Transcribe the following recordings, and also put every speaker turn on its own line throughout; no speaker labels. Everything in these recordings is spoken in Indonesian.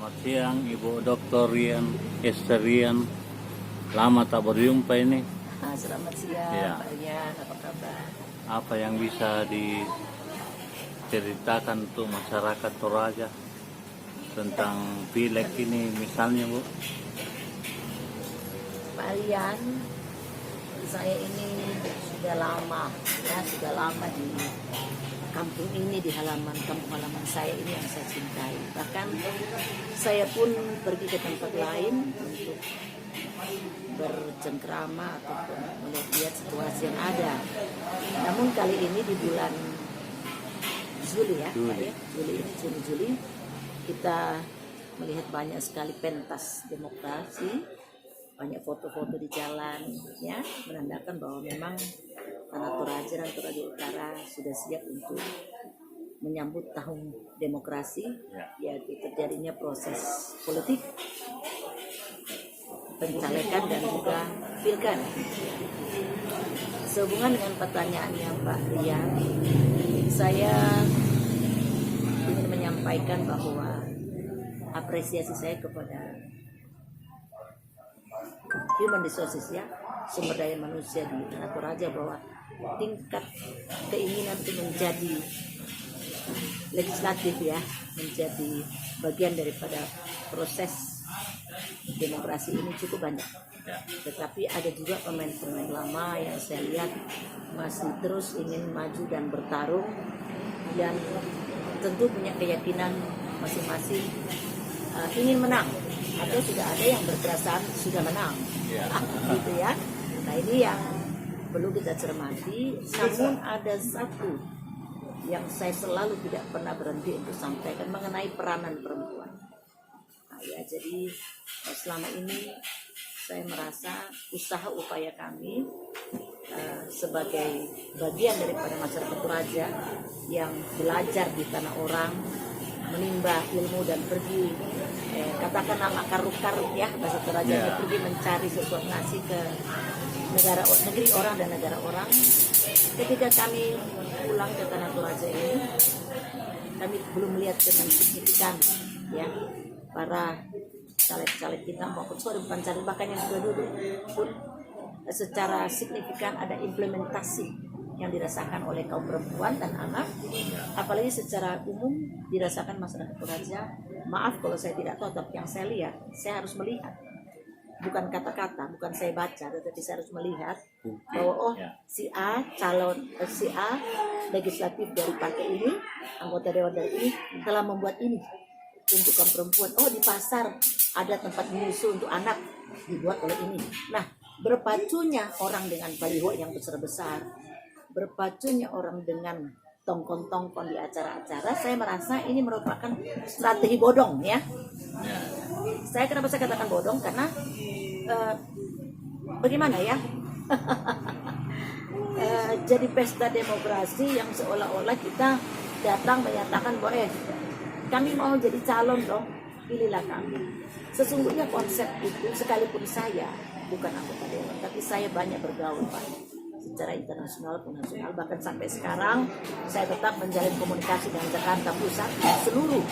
Selamat siang Ibu Dr. Rian Esther Rian. Lama tak berjumpa ini.
Selamat siang Pak Rian, apa kabar?
Apa yang bisa diceritakan untuk masyarakat Toraja tentang pileg ini misalnya Bu?
Pak Rian, saya ini sudah lama di kampung ini, di kampung halaman saya ini yang saya cintai. Bahkan saya pun pergi ke tempat lain untuk bercengkrama ataupun melihat situasi yang ada. Namun kali ini di bulan Juli Juli kita melihat banyak sekali pentas demokrasi, banyak foto-foto di jalan, ya, menandakan bahwa memang tanah Toraja dan Toraja Utara sudah siap untuk menyambut tahun demokrasi, yaitu terjadinya proses politik, pencalekan dan juga pilkada. Sehubungan dengan pertanyaannya Pak Rian, saya ingin menyampaikan bahwa apresiasi saya kepada human resources, ya, sumber daya manusia di tanah Toraja, bahwa tingkat keinginan untuk menjadi legislatif, ya, menjadi bagian daripada proses demokrasi ini cukup banyak. Tetapi ada juga pemain-pemain lama yang saya lihat masih terus ingin maju dan bertarung, dan tentu punya keyakinan masing-masing ingin menang, atau sudah ada yang berperasaan sudah menang, gitu ya. Nah, ini yang perlu kita cermati. Namun ada satu yang saya selalu tidak pernah berhenti untuk sampaikan mengenai peranan perempuan. Nah, ya, jadi selama ini saya merasa usaha upaya kami sebagai bagian daripada masyarakat Toraja yang belajar di tanah orang, menimba ilmu dan pergi katakanlah karuk-karuk, ya, bahasa Torajanya, pergi mencari sesuatu nasi ke negeri orang dan negara orang. Ketika kami pulang ke tanah Toraja ini, kami belum melihat dengan signifikan, ya, para caleg-caleg kita maupun bukan caleg, bahkan yang sudah duduk pun secara signifikan ada implementasi yang dirasakan oleh kaum perempuan dan anak, apalagi secara umum dirasakan masyarakat Toraja. Maaf kalau saya tidak tahu, tapi yang saya lihat, saya harus melihat, bukan kata-kata, bukan saya baca, tetapi saya harus melihat bahwa si A legislatif dari partai ini, anggota dewan dari ini telah membuat ini untuk kaum perempuan. Oh, di pasar ada tempat menyusu untuk anak, dibuat oleh ini. Nah, berpacunya orang dengan baliho yang besar-besar, berpacunya orang dengan tongkon-tongkon di acara-acara, saya merasa ini merupakan strategi bodong, ya. Kenapa saya katakan bodong? Karena bagaimana, ya, jadi pesta demokrasi yang seolah-olah kita datang menyatakan bahwa kami mau jadi calon dong, pilihlah kami. Sesungguhnya konsep itu, sekalipun saya bukan anggota dewan, tapi saya banyak bergaul, Pak, secara internasional pun nasional, bahkan sampai sekarang saya tetap menjalin komunikasi dengan Jakarta Pusat, seluruh,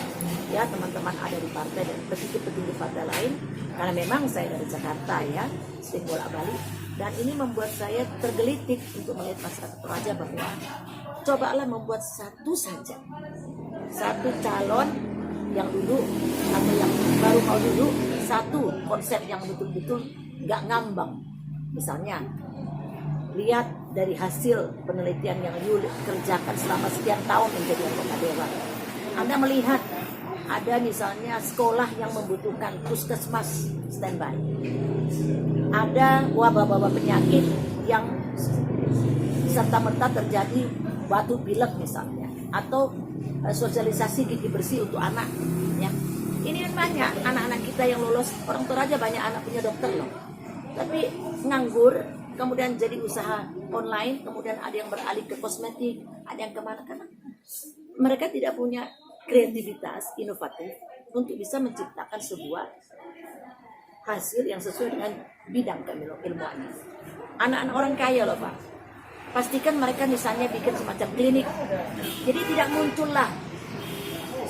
ya, teman-teman ada di partai dan petinggi-petinggi partai lain, karena memang saya dari Jakarta, ya, sering bolak-balik, dan ini membuat saya tergelitik untuk melihat masyarakat Toraja bahwa cobalah membuat satu calon yang dulu atau yang baru mau dulu, satu konsep yang betul-betul gak ngambang. Misalnya, lihat dari hasil penelitian yang you kerjakan selama sekian tahun menjadi anggota dewan. Anda melihat ada misalnya sekolah yang membutuhkan puskesmas standby, ada wabah-wabah penyakit yang serta-merta terjadi batuk pilek misalnya, atau sosialisasi gigi bersih untuk anak, ya. Ini banyak anak-anak kita yang lulus, orang Toraja banyak anak punya dokter loh, tapi nganggur, kemudian jadi usaha online, kemudian ada yang beralih ke kosmetik, ada yang kemana, karena mereka tidak punya kreativitas inovatif untuk bisa menciptakan sebuah hasil yang sesuai dengan bidang keilmuannya. Anak-anak orang kaya loh, Pak, pastikan mereka misalnya bikin semacam klinik, jadi tidak muncullah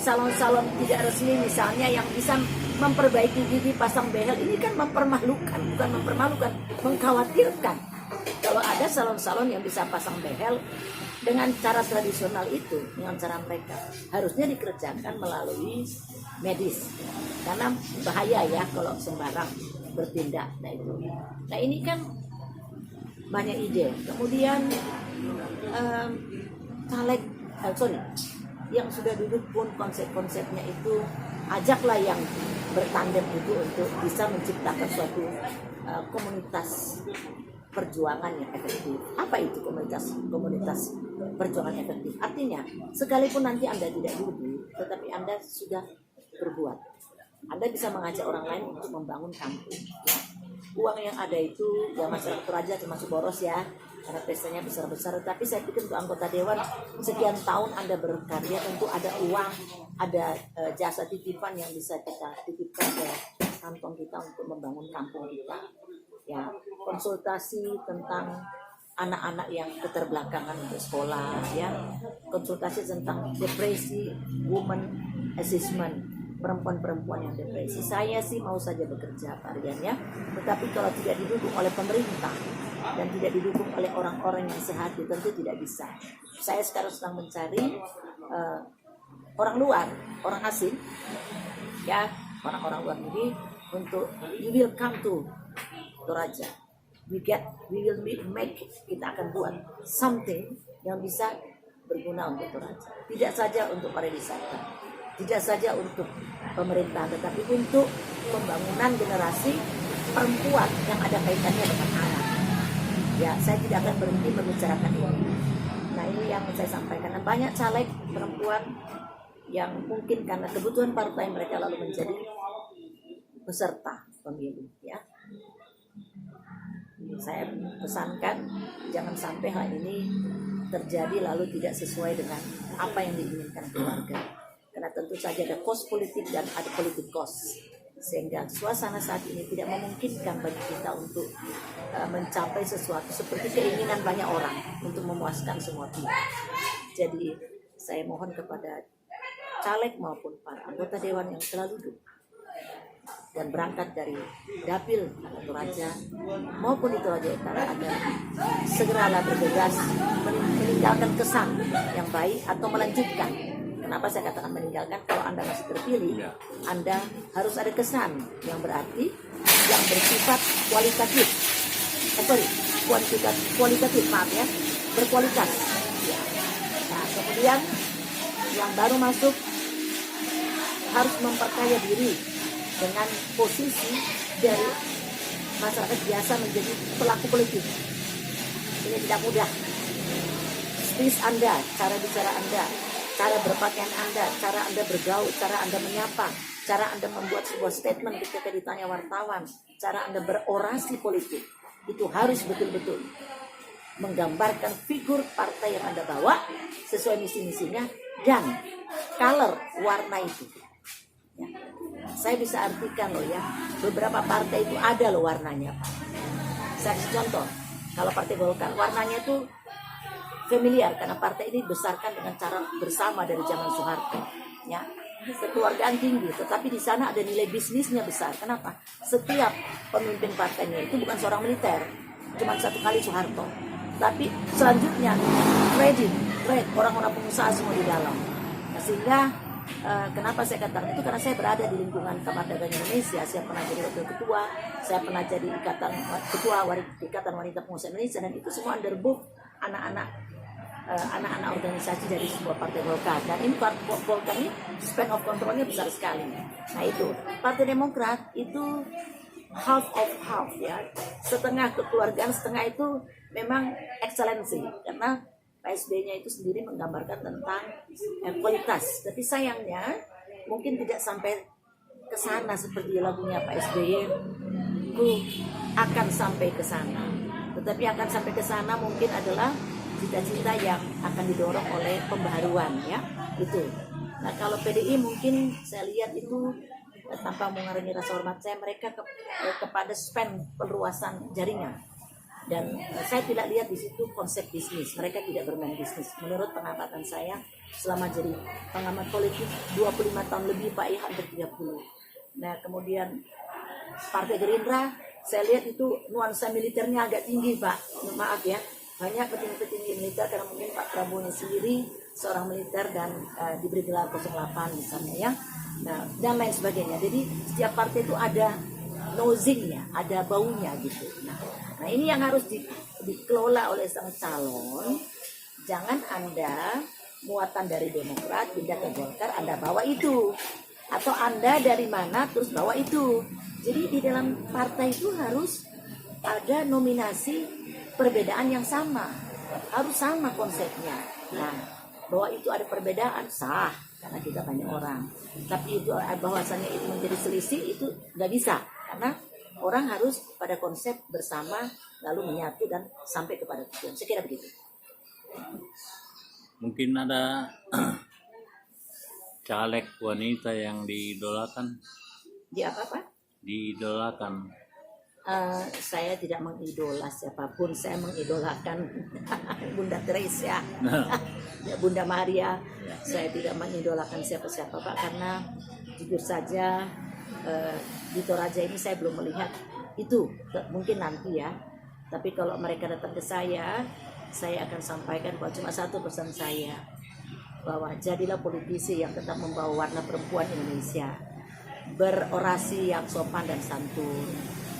salon-salon tidak resmi misalnya yang bisa memperbaiki gigi pasang behel, ini kan mempermalukan, bukan mempermalukan, mengkhawatirkan. Kalau ada salon-salon yang bisa pasang behel dengan cara tradisional itu, dengan cara mereka, harusnya dikerjakan melalui medis, karena bahaya ya kalau sembarang bertindak. Nah ini kan banyak ide. Kemudian caleg, yang sudah duduk pun konsep-konsepnya itu ajaklah yang bertandem itu untuk bisa menciptakan suatu komunitas perjuangan yang efektif. Apa itu komunitas perjuangan efektif? Artinya, sekalipun nanti Anda tidak duduk, tetapi Anda sudah berbuat. Anda bisa mengajak orang lain untuk membangun kampung. Ya. Uang yang ada itu, ya masyarakat Toraja termasuk boros ya, karena pestanya besar-besar. Tapi saya pikir untuk anggota dewan, sekian tahun Anda berkarya, tentu ada uang, ada jasa titipan yang bisa kita titipkan ke kantong kita untuk membangun kampung kita. Ya, konsultasi tentang anak-anak yang keterbelakangan untuk sekolah, ya, konsultasi tentang depresi, woman assessment, perempuan-perempuan yang depresi. Saya sih mau saja bekerja Pak Rian ya, tetapi kalau tidak didukung oleh pemerintah dan tidak didukung oleh orang-orang yang sehat, tentu tidak bisa. Saya sekarang sedang mencari orang luar, orang asing, ya, orang-orang luar negeri untuk you will come to Toraja. We will make, kita akan buat something yang bisa berguna untuk Toraja. Tidak saja untuk pariwisata, tidak saja untuk pemerintah, tetapi untuk pembangunan generasi perempuan yang ada kaitannya dengan anak. Ya, saya tidak akan berhenti membicarakan ini. Nah, ini yang saya sampaikan. Banyak caleg perempuan yang mungkin karena kebutuhan partai mereka lalu menjadi peserta pemilu, ya. Saya pesankan jangan sampai hal ini terjadi lalu tidak sesuai dengan apa yang diinginkan keluarga, karena tentu saja ada cost politik dan ada politik cost, sehingga suasana saat ini tidak memungkinkan bagi kita untuk mencapai sesuatu seperti keinginan banyak orang untuk memuaskan semua pihak. Jadi saya mohon kepada caleg maupun para anggota dewan yang selalu duduk dan berangkat dari dapil Toraja maupun di Toraja Utara agar segeralah bergegas meninggalkan kesan yang baik atau melanjutkan. Kenapa saya katakan meninggalkan? Kalau Anda masih terpilih, Anda harus ada kesan yang berarti, yang bersifat kualitatif. Kualitatif, maaf ya, berkualitas. Ya. Nah, kemudian yang baru masuk harus memperkaya diri dengan posisi dari masyarakat biasa menjadi pelaku politik. Ini tidak mudah. Speech Anda, cara bicara Anda, cara berpakaian Anda, cara Anda bergaul, cara Anda menyapa, cara Anda membuat sebuah statement ketika ditanya wartawan, cara Anda berorasi politik, itu harus betul-betul menggambarkan figur partai yang Anda bawa sesuai misi-misinya dan color, warna itu. Ya. Saya bisa artikan loh ya, beberapa partai itu ada loh warnanya. Saya kasih contoh, kalau Partai Golkar warnanya itu familiar karena partai ini dibesarkan dengan cara bersama dari zaman Soeharto. Ya, kekeluargaan tinggi, tetapi di sana ada nilai bisnisnya besar. Kenapa? Setiap pemimpin partainya itu bukan seorang militer, cuma satu kali Soeharto. Tapi selanjutnya trade orang-orang pengusaha semua di dalam. Nah, sehingga kenapa saya katakan itu, karena saya berada di lingkungan Kamar Dagang Indonesia. Saya pernah jadi wakil ketua, saya pernah jadi Ikatan Wanita Pengusaha Indonesia, dan itu semua under book anak-anak organisasi dari sebuah partai Golkar. Dan ini Golkar ini span of controlnya besar sekali. Nah itu Partai Demokrat itu half of half ya, setengah kekeluargaan, setengah itu memang excellency, karena Pak SBY-nya itu sendiri menggambarkan tentang kualitas. Tapi sayangnya mungkin tidak sampai ke sana seperti lagunya Pak SBY, ku akan sampai ke sana. Tetapi akan sampai ke sana mungkin adalah cita-cita yang akan didorong oleh pembaharuan ya, itu. Nah kalau PDI mungkin saya lihat itu tanpa mengurangi rasa hormat saya, mereka kepada span perluasan jaringan. Dan saya tidak lihat di situ konsep bisnis. Mereka tidak bermain bisnis. Menurut pengamatan saya, selama jadi pengamat politik 25 tahun lebih, Pak, ya hampir 30. Nah, kemudian Partai Gerindra, saya lihat itu nuansa militernya agak tinggi, Pak. Maaf ya, banyak petinggi-petinggi militer, karena mungkin Pak Prabowo sendiri seorang militer dan diberi gelar 08 misalnya ya. Nah, dan lain sebagainya. Jadi setiap partai itu ada nosingnya, ada baunya gitu. Nah ini yang harus dikelola oleh sang calon. Jangan Anda muatan dari Demokrat pindah ke Golkar, Anda bawa itu. Atau Anda dari mana terus bawa itu. Jadi di dalam partai itu harus ada nominasi perbedaan yang sama. Harus sama konsepnya. Nah, bahwa itu ada perbedaan sah karena kita banyak orang. Tapi itu bahwasannya itu menjadi selisih itu nggak bisa. Karena orang harus pada konsep bersama, lalu menyatu dan sampai kepada tujuan. Saya kira begitu.
Mungkin ada caleg wanita yang diidolakan.
Di apa-apa?
Diidolakan.
Saya tidak mengidola siapapun. Saya mengidolakan Bunda Teresa, Bunda Maria. Saya tidak mengidolakan siapa-siapa, Pak, karena jujur saja di Toraja ini saya belum melihat itu. Mungkin nanti ya. Tapi kalau mereka datang ke saya akan sampaikan bahwa cuma satu pesan saya, bahwa jadilah politisi yang tetap membawa warna perempuan Indonesia, berorasi yang sopan dan santun,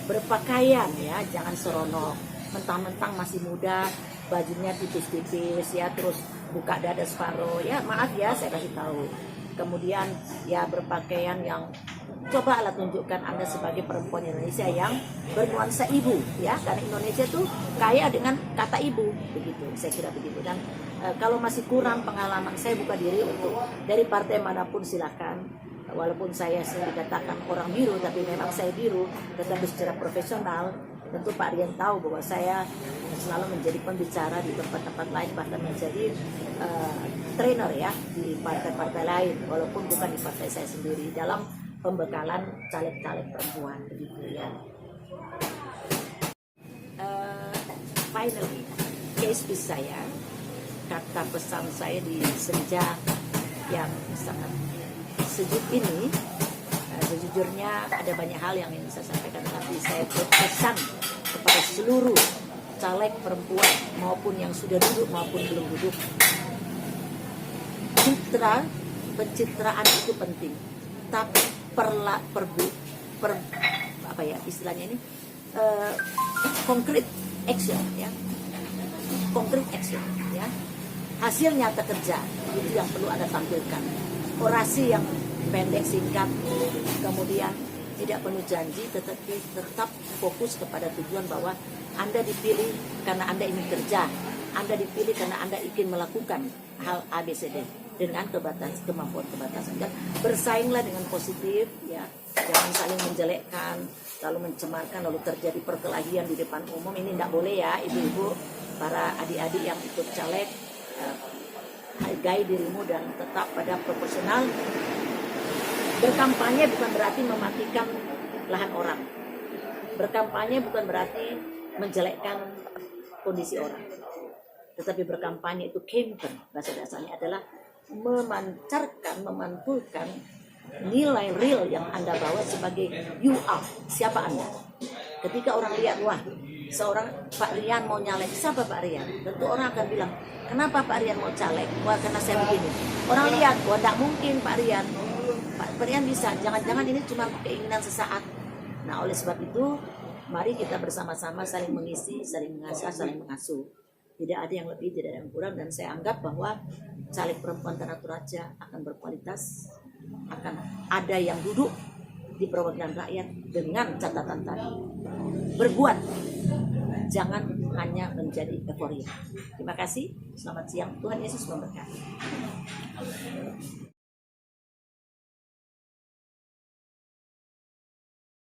berpakaian ya, jangan seronok, mentang-mentang masih muda, bajunya tipis-tipis ya, terus buka dada separuh ya, maaf ya saya kasih tahu. Kemudian ya berpakaian yang cobalah tunjukkan Anda sebagai perempuan Indonesia yang bernuansa ibu ya, karena Indonesia tuh kaya dengan kata ibu, begitu saya kira begitu. Dan kalau masih kurang pengalaman, saya buka diri untuk dari partai manapun silakan. Walaupun saya sering dikatakan orang biru, tapi memang saya biru, tetapi secara profesional. Tentu Pak Rian tahu bahwa saya selalu menjadi pembicara di tempat-tempat lain, bahkan menjadi trainer ya di partai-partai lain, walaupun bukan di partai saya sendiri, dalam pembekalan caleg-caleg perempuan begitu ya. Finally, case saya, kata pesan saya di senja yang sangat sejuk ini, sejujurnya ada banyak hal yang ingin saya sampaikan, tapi saya berpesan kepada seluruh caleg perempuan maupun yang sudah duduk maupun belum duduk, pencitraan itu penting, tapi apa ya istilahnya ini, concrete action ya, concrete action ya, hasil nyata kerja itu yang perlu Anda tampilkan. Orasi yang pendek singkat, kemudian tidak penuh janji, tetapi tetap fokus kepada tujuan bahwa Anda dipilih karena Anda ingin kerja, Anda dipilih karena Anda ingin melakukan hal ABCD dengan kemampuan kebatasan, dan bersainglah dengan positif ya, jangan saling menjelekkan lalu mencemarkan, lalu terjadi perkelahian di depan umum. Ini tidak boleh ya ibu-ibu, para adik-adik yang ikut caleg, hargai dirimu dan tetap pada proporsional. Berkampanye bukan berarti mematikan lahan orang, berkampanye bukan berarti menjelekkan kondisi orang, tetapi berkampanye itu campaign, bahasa dasarnya adalah memancarkan, memantulkan nilai real yang Anda bawa sebagai you are, siapa Anda. Ketika orang lihat, wah seorang Pak Rian mau nyalek, siapa Pak Rian? Tentu orang akan bilang, kenapa Pak Rian mau caleg? Wah karena saya begini. Orang lihat, wah tidak mungkin Pak Rian. Pak Rian bisa, jangan-jangan ini cuma keinginan sesaat. Nah oleh sebab itu, mari kita bersama-sama saling mengisi, saling mengasah, saling mengasuh. Tidak ada yang lebih, tidak ada yang kurang, dan saya anggap bahwa caleg perempuan Tanah Toraja akan berkualitas, akan ada yang duduk di perwakilan rakyat dengan catatan tadi. Berbuat, jangan hanya menjadi euforia. Terima kasih, selamat siang, Tuhan Yesus memberkati.